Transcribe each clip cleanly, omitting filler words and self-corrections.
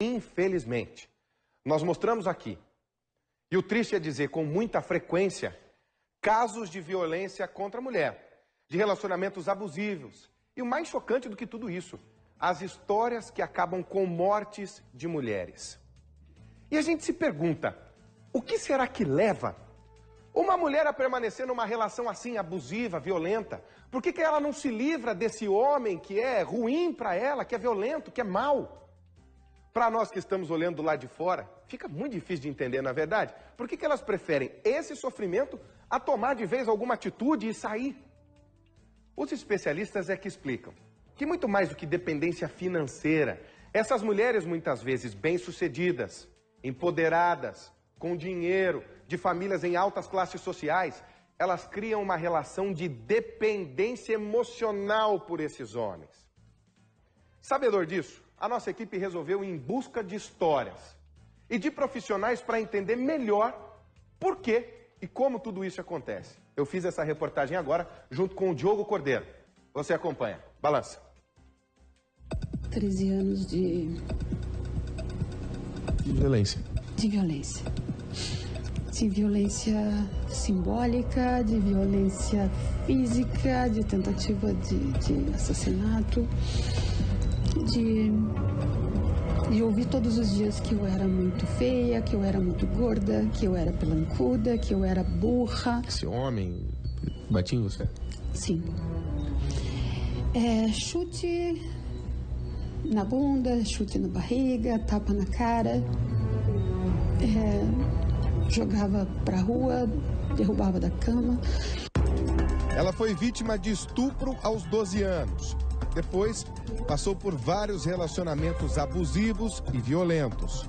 Infelizmente, nós mostramos aqui, e o triste é dizer com muita frequência, casos de violência contra a mulher, de relacionamentos abusivos. E o mais chocante do que tudo isso, as histórias que acabam com mortes de mulheres. E a gente se pergunta, o que será que leva uma mulher a permanecer numa relação assim, abusiva, violenta? Por que ela não se livra desse homem que é ruim para ela, que é violento, que é mau? Para nós que estamos olhando do lado de fora, fica muito difícil de entender, na verdade. Por que elas preferem esse sofrimento a tomar de vez alguma atitude e sair? Os especialistas é que explicam que muito mais do que dependência financeira, essas mulheres muitas vezes bem-sucedidas, empoderadas, com dinheiro, de famílias em altas classes sociais, elas criam uma relação de dependência emocional por esses homens. Sabedor disso, a nossa equipe resolveu ir em busca de histórias e de profissionais para entender melhor por que e como tudo isso acontece. Eu fiz essa reportagem agora junto com o Diogo Cordeiro. Você acompanha. Balança. 13 anos de violência. De violência. De violência simbólica, de violência física, de tentativa de assassinato, de ouvir todos os dias que eu era muito feia, que eu era muito gorda, que eu era pelancuda, que eu era burra. Esse homem batia em você? Sim. Chute na bunda, chute na barriga, tapa na cara. Jogava pra rua, derrubava da cama. Ela foi vítima de estupro aos 12 anos. Depois, passou por vários relacionamentos abusivos e violentos.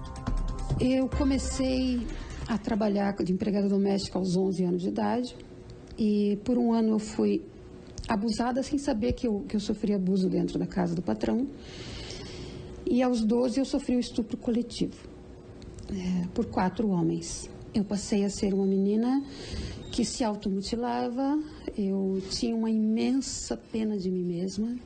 Eu comecei a trabalhar de empregada doméstica aos 11 anos de idade. E por um ano eu fui abusada sem saber que eu sofria abuso dentro da casa do patrão. E aos 12 eu sofri o estupro coletivo por 4 homens. Eu passei a ser uma menina que se automutilava, eu tinha uma imensa pena de mim mesma.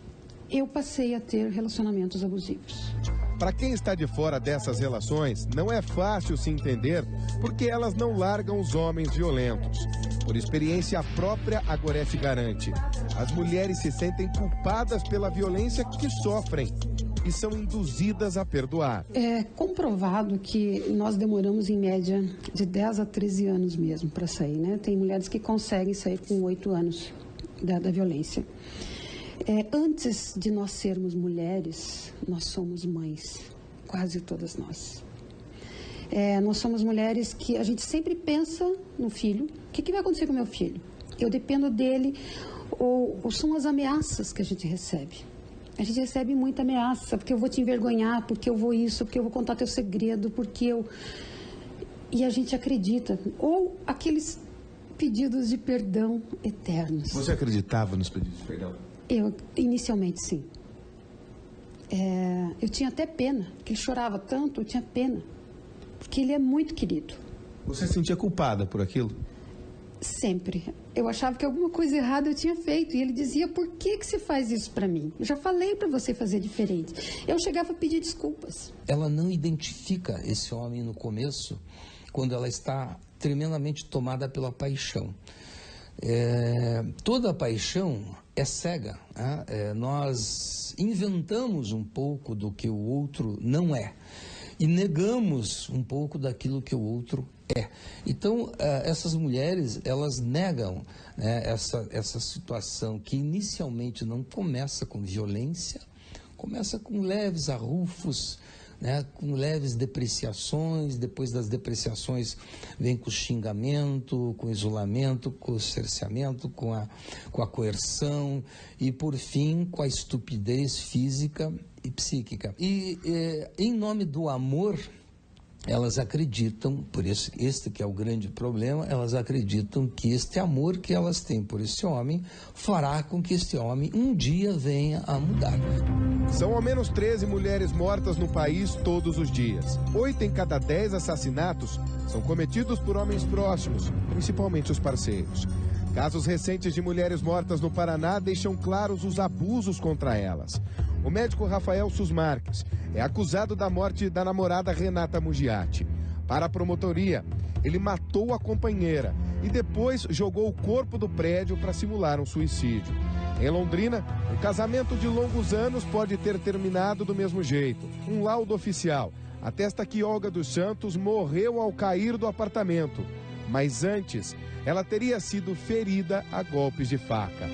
Eu passei a ter relacionamentos abusivos. Para quem está de fora dessas relações, não é fácil se entender porque elas não largam os homens violentos. Por experiência própria, a Goref garante. As mulheres se sentem culpadas pela violência que sofrem e são induzidas a perdoar. É comprovado que nós demoramos em média de 10 a 13 anos mesmo para sair, né? Tem mulheres que conseguem sair com 8 anos da violência. Antes de nós sermos mulheres, nós somos mães, quase todas nós. Nós somos mulheres que a gente sempre pensa no filho. O que vai acontecer com o meu filho? Eu dependo dele, ou são as ameaças que a gente recebe. A gente recebe muita ameaça, porque eu vou te envergonhar, porque eu vou isso, porque eu vou contar teu segredo, porque eu... E a gente acredita. Ou aqueles pedidos de perdão eternos. Você acreditava nos pedidos de perdão? Eu, inicialmente, sim. Eu tinha até pena, porque ele chorava tanto, eu tinha pena. Porque ele é muito querido. Você se sentia culpada por aquilo? Sempre. Eu achava que alguma coisa errada eu tinha feito. E ele dizia, por que você faz isso pra mim? Eu já falei pra você fazer diferente. Eu chegava a pedir desculpas. Ela não identifica esse homem no começo, quando ela está tremendamente tomada pela paixão. Toda paixão é cega. Nós inventamos um pouco do que o outro não é e negamos um pouco daquilo que o outro é. Então, essas mulheres, elas negam, né, essa situação que inicialmente não começa com violência, começa com leves arrufos, né, com leves depreciações. Depois das depreciações vem com o xingamento, com o isolamento, com o cerceamento, com a coerção e, por fim, com a estupidez física e psíquica. E em nome do amor, elas acreditam, por isso este que é o grande problema, elas acreditam que este amor que elas têm por esse homem fará com que este homem um dia venha a mudar. São ao menos 13 mulheres mortas no país todos os dias. 8 em cada 10 assassinatos são cometidos por homens próximos, principalmente os parceiros. Casos recentes de mulheres mortas no Paraná deixam claros os abusos contra elas. O médico Rafael Sus Marques é acusado da morte da namorada Renata Mugiati. Para a promotoria, ele matou a companheira e depois jogou o corpo do prédio para simular um suicídio. Em Londrina, o casamento de longos anos pode ter terminado do mesmo jeito. Um laudo oficial atesta que Olga dos Santos morreu ao cair do apartamento, mas antes ela teria sido ferida a golpes de faca.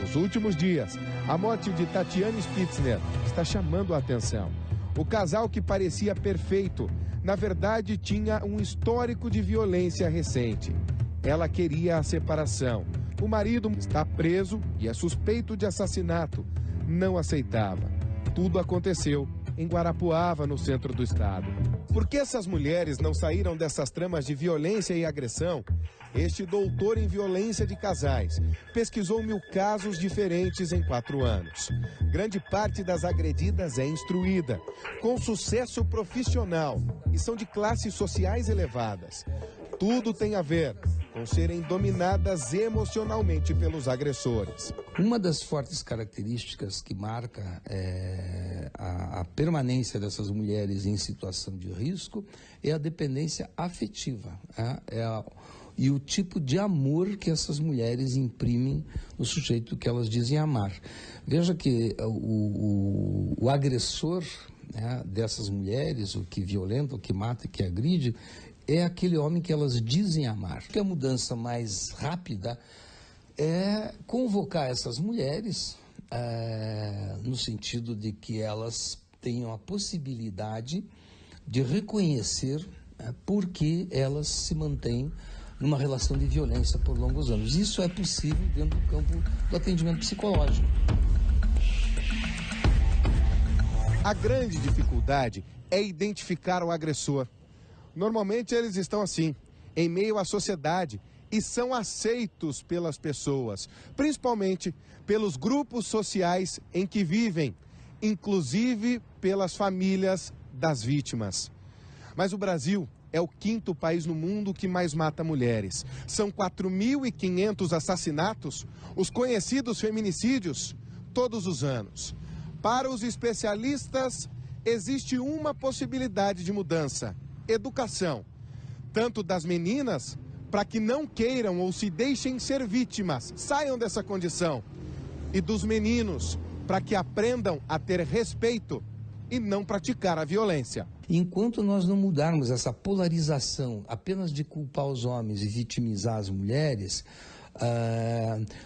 Nos últimos dias, a morte de Tatiane Spitzner está chamando a atenção. O casal, que parecia perfeito, na verdade tinha um histórico de violência recente. Ela queria a separação. O marido está preso e é suspeito de assassinato. Não aceitava. Tudo aconteceu em Guarapuava, no centro do estado. Por que essas mulheres não saíram dessas tramas de violência e agressão? Este doutor em violência de casais pesquisou 1000 casos diferentes em 4 anos. Grande parte das agredidas é instruída, com sucesso profissional e são de classes sociais elevadas. Tudo tem a ver com serem dominadas emocionalmente pelos agressores. Uma das fortes características que marca a permanência dessas mulheres em situação de risco é a dependência afetiva, e o tipo de amor que essas mulheres imprimem no sujeito que elas dizem amar. Veja que o agressor, né, dessas mulheres, o que violenta, o que mata, o que agride, é aquele homem que elas dizem amar. A mudança mais rápida é convocar essas mulheres no sentido de que elas tenham a possibilidade de reconhecer por que elas se mantêm numa relação de violência por longos anos. Isso é possível dentro do campo do atendimento psicológico. A grande dificuldade é identificar o agressor. Normalmente eles estão assim, em meio à sociedade, e são aceitos pelas pessoas, principalmente pelos grupos sociais em que vivem, inclusive pelas famílias das vítimas. Mas o Brasil é o 5º país no mundo que mais mata mulheres. São 4.500 assassinatos, os conhecidos feminicídios, todos os anos. Para os especialistas, existe uma possibilidade de mudança: educação, tanto das meninas, para que não queiram ou se deixem ser vítimas, saiam dessa condição, e dos meninos, para que aprendam a ter respeito e não praticar a violência. Enquanto nós não mudarmos essa polarização apenas de culpar os homens e vitimizar as mulheres,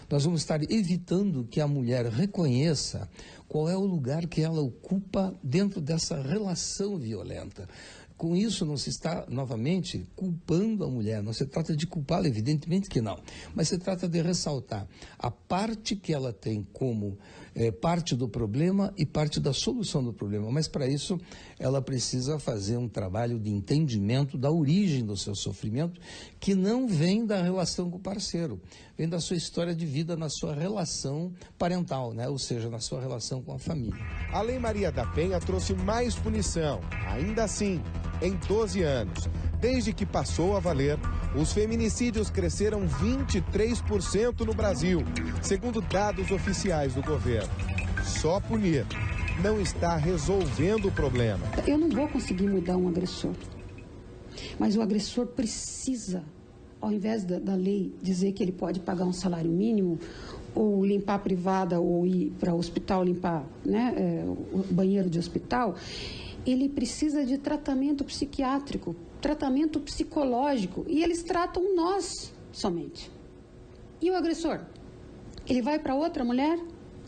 nós vamos estar evitando que a mulher reconheça qual é o lugar que ela ocupa dentro dessa relação violenta. Com isso não se está, novamente, culpando a mulher, não se trata de culpá-la, evidentemente que não, mas se trata de ressaltar a parte que ela tem como parte do problema e parte da solução do problema, mas para isso ela precisa fazer um trabalho de entendimento da origem do seu sofrimento, que não vem da relação com o parceiro, vem da sua história de vida na sua relação parental, né? Ou seja, na sua relação com a família. A Lei Maria da Penha trouxe mais punição, ainda assim, em 12 anos. Desde que passou a valer, os feminicídios cresceram 23% no Brasil, segundo dados oficiais do governo. Só punir não está resolvendo o problema. Eu não vou conseguir mudar um agressor, mas o agressor precisa, ao invés da lei dizer que ele pode pagar um salário mínimo, ou limpar a privada, ou ir para o hospital limpar, né, o banheiro de hospital, ele precisa de tratamento psiquiátrico, tratamento psicológico, e eles tratam nós somente. E o agressor? Ele vai para outra mulher?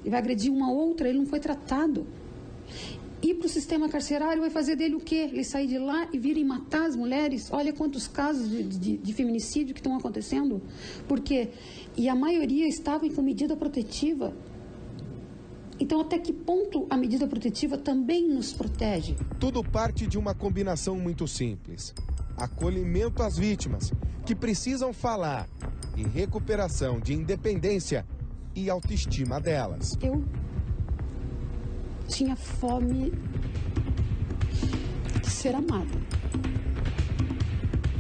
Ele vai agredir uma outra? Ele não foi tratado. Ir para o sistema carcerário vai fazer dele o quê? Ele sair de lá e vir e matar as mulheres? Olha quantos casos de feminicídio que estão acontecendo. Por quê? E a maioria estavam com medida protetiva. Então, até que ponto a medida protetiva também nos protege? Tudo parte de uma combinação muito simples: acolhimento às vítimas, que precisam falar, e recuperação de independência e autoestima delas. Eu tinha fome de ser amada.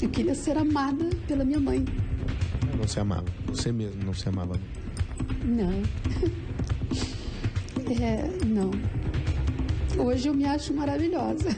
Eu queria ser amada pela minha mãe. Eu não se amava. Você mesmo não se amava. Não. Não. Hoje eu me acho maravilhosa.